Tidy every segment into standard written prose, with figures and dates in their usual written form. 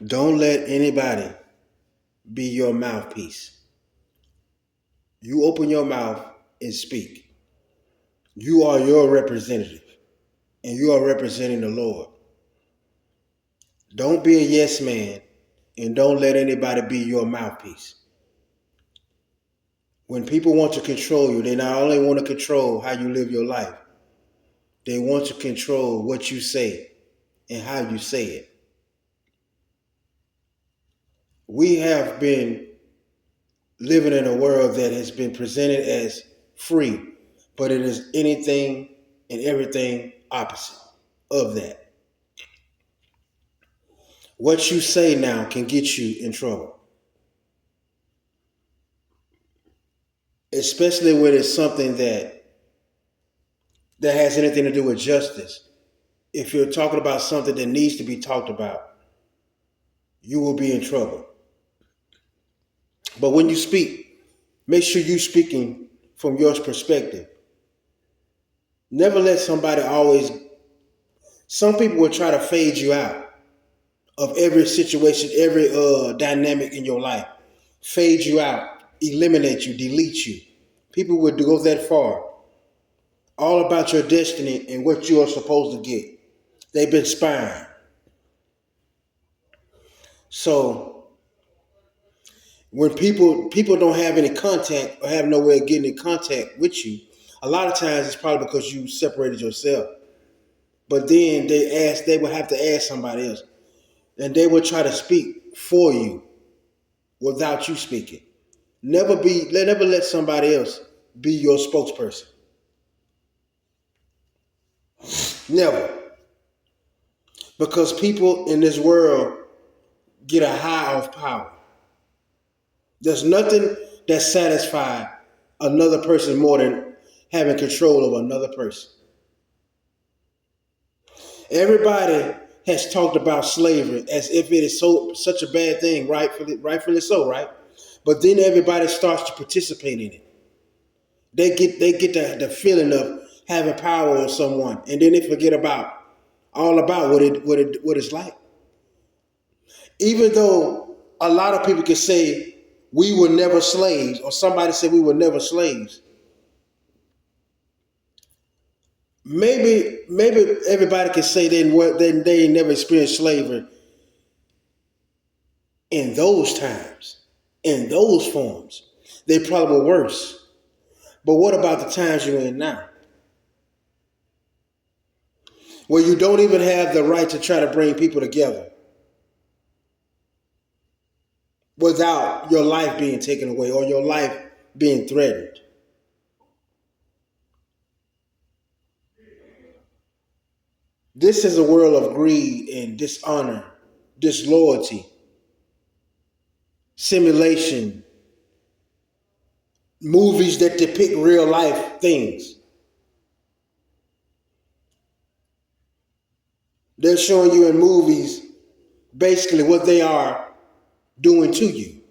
Don't let anybody be your mouthpiece. You open your mouth and speak. You are your representative, and you are representing the Lord. Don't be a yes man, and don't let anybody be your mouthpiece. When people want to control you, they not only want to control how you live your life, they want to control what you say and how you say it. We have been living in a world that has been presented as free, but it is anything and everything opposite of that. What you say now can get you in trouble, especially when it's something that has anything to do with justice. If you're talking about something that needs to be talked about, you will be in trouble. But when you speak, make sure you're speaking from your perspective. Never let somebody always, some people will try to fade you out of every situation, every dynamic in your life. Fade you out, eliminate you, delete you. People would go that far. All about your destiny and what you are supposed to get. They've been spying. So when people don't have any contact or have no way of getting in contact with you, a lot of times it's probably because you separated yourself. But then they would have to ask somebody else. And they would try to speak for you without you speaking. Never let somebody else be your spokesperson. Never. Because people in this world get a high of power. There's nothing that satisfies another person more than having control of another person. Everybody has talked about slavery as if it is such a bad thing, rightfully so, right? But then everybody starts to participate in it. They get the feeling of having power on someone, and then they forget about all about what it's like. Even though a lot of people can say we were never slaves, or somebody said we were never slaves, maybe everybody can say they never experienced slavery in those times, in those forms. They probably were worse. But what about the times you're in now? Where you don't even have the right to try to bring people together without your life being taken away or your life being threatened. This is a world of greed and dishonor, disloyalty, simulation, movies that depict real life things. They're showing you in movies basically what they are doing to you.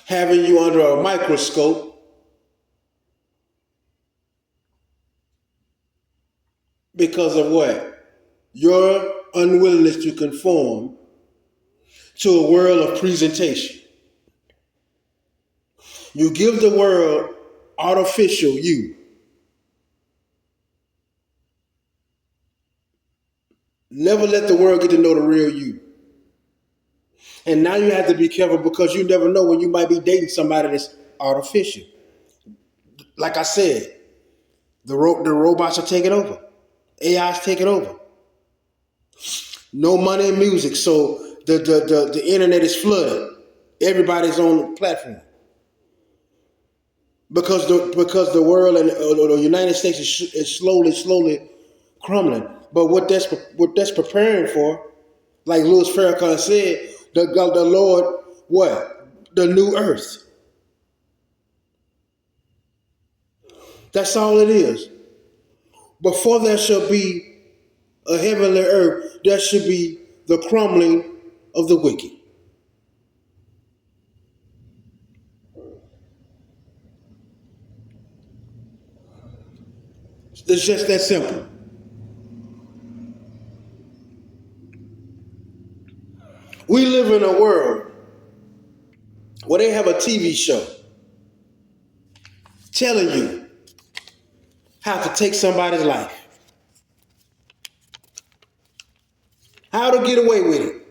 Having you under a microscope because of what? Your unwillingness to conform to a world of presentation. You give the world artificial you. Never let the world get to know the real you. And now you have to be careful because you never know when you might be dating somebody that's artificial. Like I said, the robots are taking over. AI's taking over. No money in music, so the internet is flooded. Everybody's on the platform because the world and the United States is slowly crumbling. But what that's preparing for, like Louis Farrakhan said, the Lord, what? The new earth. That's all it is. Before there shall be a heavenly earth, there should be the crumbling of the wicked. It's just that simple. We live in a world where they have a TV show telling you how to take somebody's life, how to get away with it,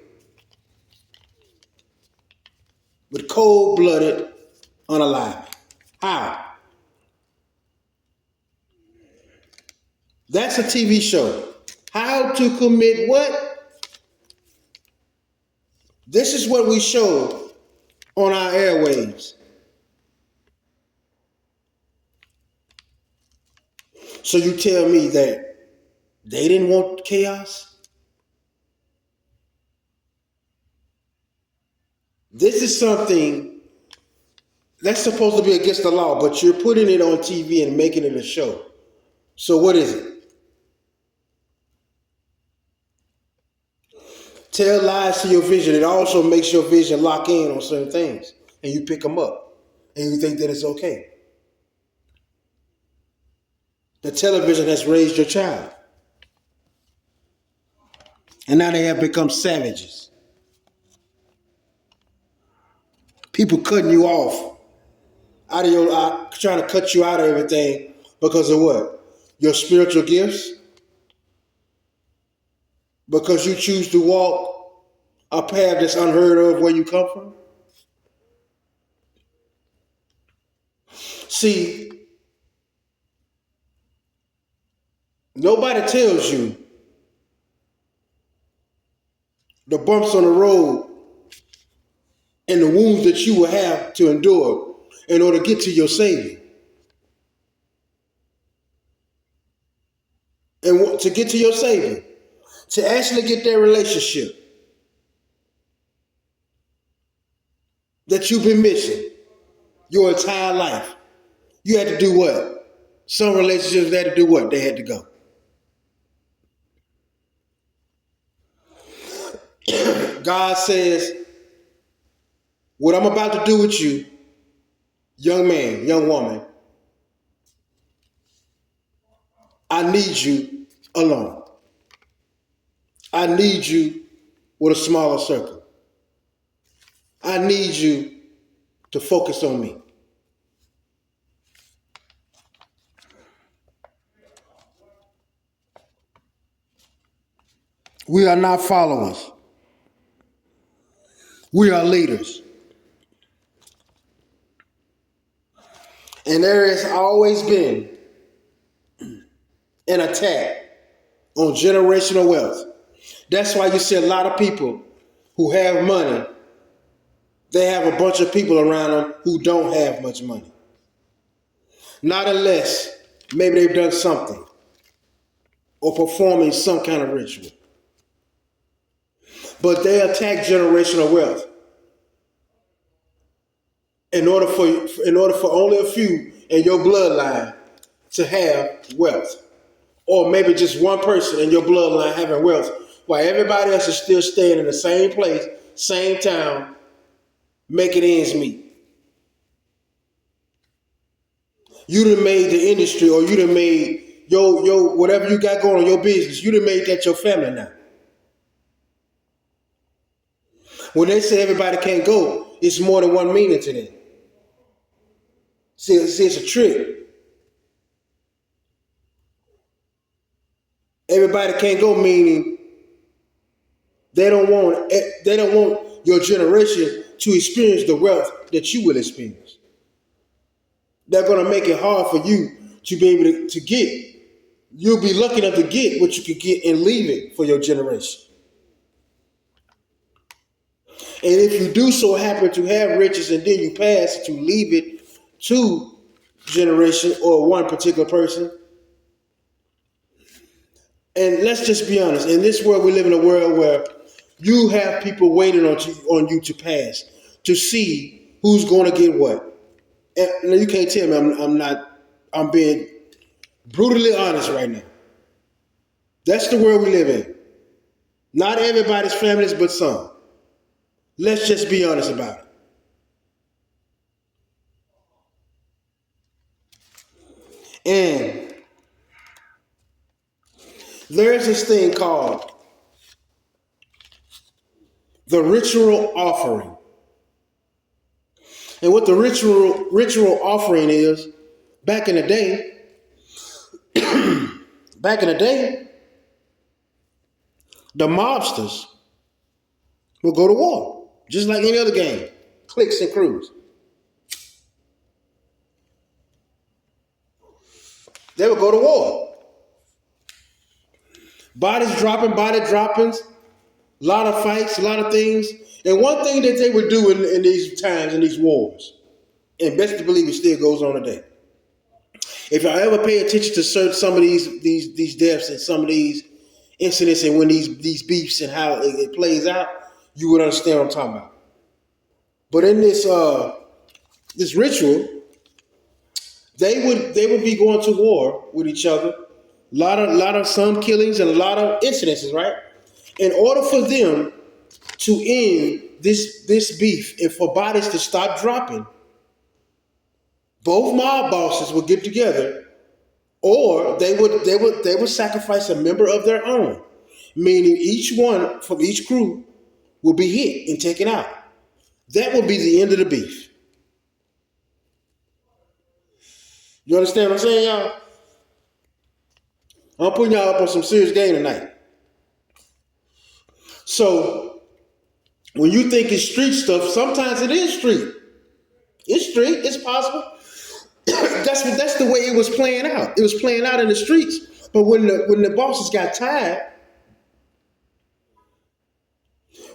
with cold-blooded, unalive. How? That's a TV show. How to commit what? This is what we show on our airwaves. So you tell me that they didn't want chaos? This is something that's supposed to be against the law, but you're putting it on TV and making it a show. So what is it? Tell lies to your vision. It also makes your vision lock in on certain things, and you pick them up, and you think that it's okay. The television has raised your child, and now they have become savages. People cutting you off out of your, trying to cut you out of everything because of what? Your spiritual gifts? Because you choose to walk a path that's unheard of where you come from? See, nobody tells you the bumps on the road and the wounds that you will have to endure in order to get to your Savior. And to get to your Savior, to actually get that relationship that you've been missing your entire life, you had to do what? Some relationships had to do what? They had to go. God says, what I'm about to do with you, young man, young woman, I need you alone. I need you with a smaller circle. I need you to focus on me. We are not followers. We are leaders. And there has always been an attack on generational wealth. That's why you see a lot of people who have money, they have a bunch of people around them who don't have much money. Not unless maybe they've done something or performing some kind of ritual. But they attack generational wealth in order for only a few in your bloodline to have wealth. Or maybe just one person in your bloodline having wealth, while everybody else is still staying in the same place, same town, making ends meet. You done made the industry, or you done made your whatever you got going on, your business, you done made that your family now. When they say everybody can't go, it's more than one meaning to them. See, it's a trick. Everybody can't go, meaning they don't want your generation to experience the wealth that you will experience. They're going to make it hard for you to be able to get. You'll be lucky enough to get what you could get and leave it for your generation. And if you do so happen to have riches and then you pass to leave it to generation or one particular person, and let's just be honest, in this world we live in a world where you have people waiting on you to pass to see who's going to get what. And you can't tell me I'm being brutally honest right now. That's the world we live in. Not everybody's families, but some. Let's just be honest about it. And there's this thing called the ritual offering. And what the ritual offering is, back in the day, back in the day, the mobsters would go to war, just like any other game, cliques and crews. They would go to war. Body droppings, a lot of fights, a lot of things. And one thing that they would do in these times, in these wars, and best to believe it still goes on today. If y'all ever pay attention to some of these deaths and some of these incidents and when these beefs and how it plays out, you would understand what I'm talking about. But in this ritual, they would be going to war with each other. A lot of some killings and a lot of incidences, right? In order for them to end this beef and for bodies to stop dropping, both mob bosses would get together, or they would sacrifice a member of their own, meaning each one from each crew will be hit and taken out. That would be the end of the beef. You understand what I'm saying, y'all? I'm putting y'all up on some serious game tonight. So when you think it's street stuff, sometimes it is street. It's street. It's possible. That's the way it was playing out. It was playing out in the streets. But when the bosses got tired,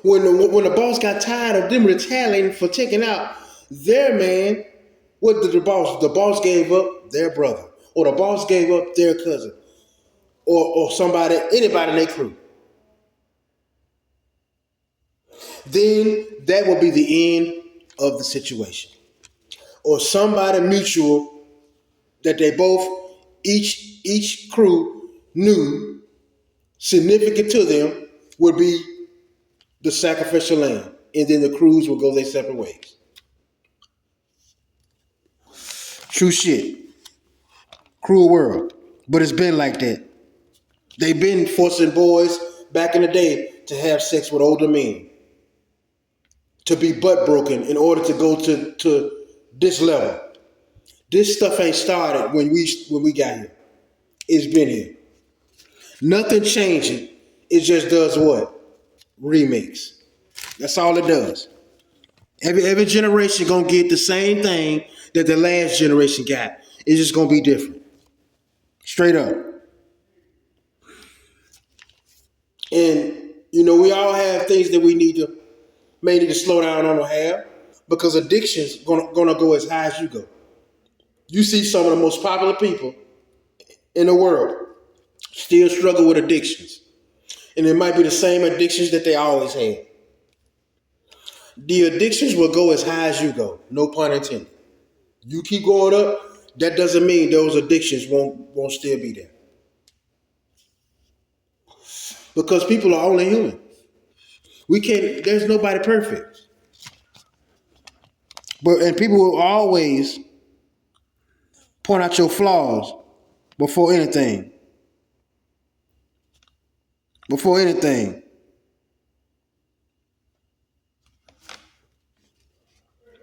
when the boss got tired of them retaliating for taking out their man, what did the boss? The boss gave up their brother, or the boss gave up their cousin, or somebody, anybody in their crew. Then that will be the end of the situation. Or somebody mutual that they both, each crew knew significant to them would be the sacrificial lamb. And then the crews will go their separate ways. True shit. Cruel world. But it's been like that. They've been forcing boys back in the day to have sex with older men, to be butt broken in order to go to this level. This stuff ain't started when we got here. It's been here. Nothing changing. It just does what? Remix. That's all it does. Every generation gonna get the same thing that the last generation got. It's just gonna be different. Straight up. And we all have things that we may need to slow down on or have, because addiction's gonna go as high as you go. You see some of the most popular people in the world still struggle with addictions. And it might be the same addictions that they always had. The addictions will go as high as you go, no pun intended. You keep going up, that doesn't mean those addictions won't still be there. Because people are only human. There's nobody perfect. And people will always point out your flaws before anything. Before anything.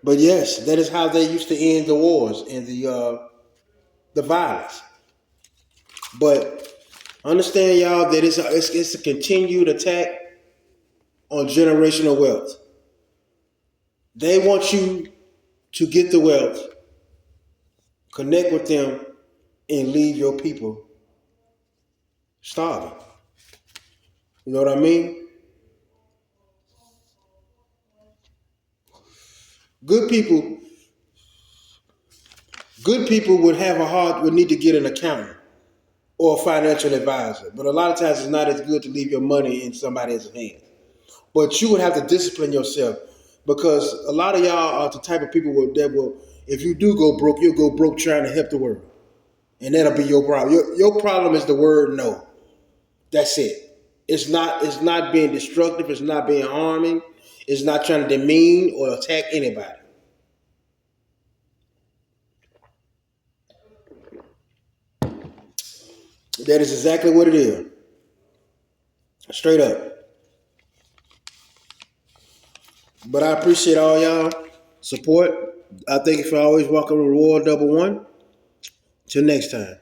But yes, that is how they used to end the wars and the violence. But understand, y'all, that it's a continued attack on generational wealth. They want you to get the wealth, connect with them, and leave your people starving. You know what I mean? Good people would need to get an accountant or a financial advisor. But a lot of times it's not as good to leave your money in somebody else's hands. But you would have to discipline yourself, because a lot of y'all are the type of people that will, if you do go broke, you'll go broke trying to help the world. And that'll be your problem. Your problem is the word no. That's it. It's not being destructive. It's not being harming. It's not trying to demean or attack anybody. That is exactly what it is. Straight up. But I appreciate all y'all support. I thank you for always walking with Royal Double One. Till next time.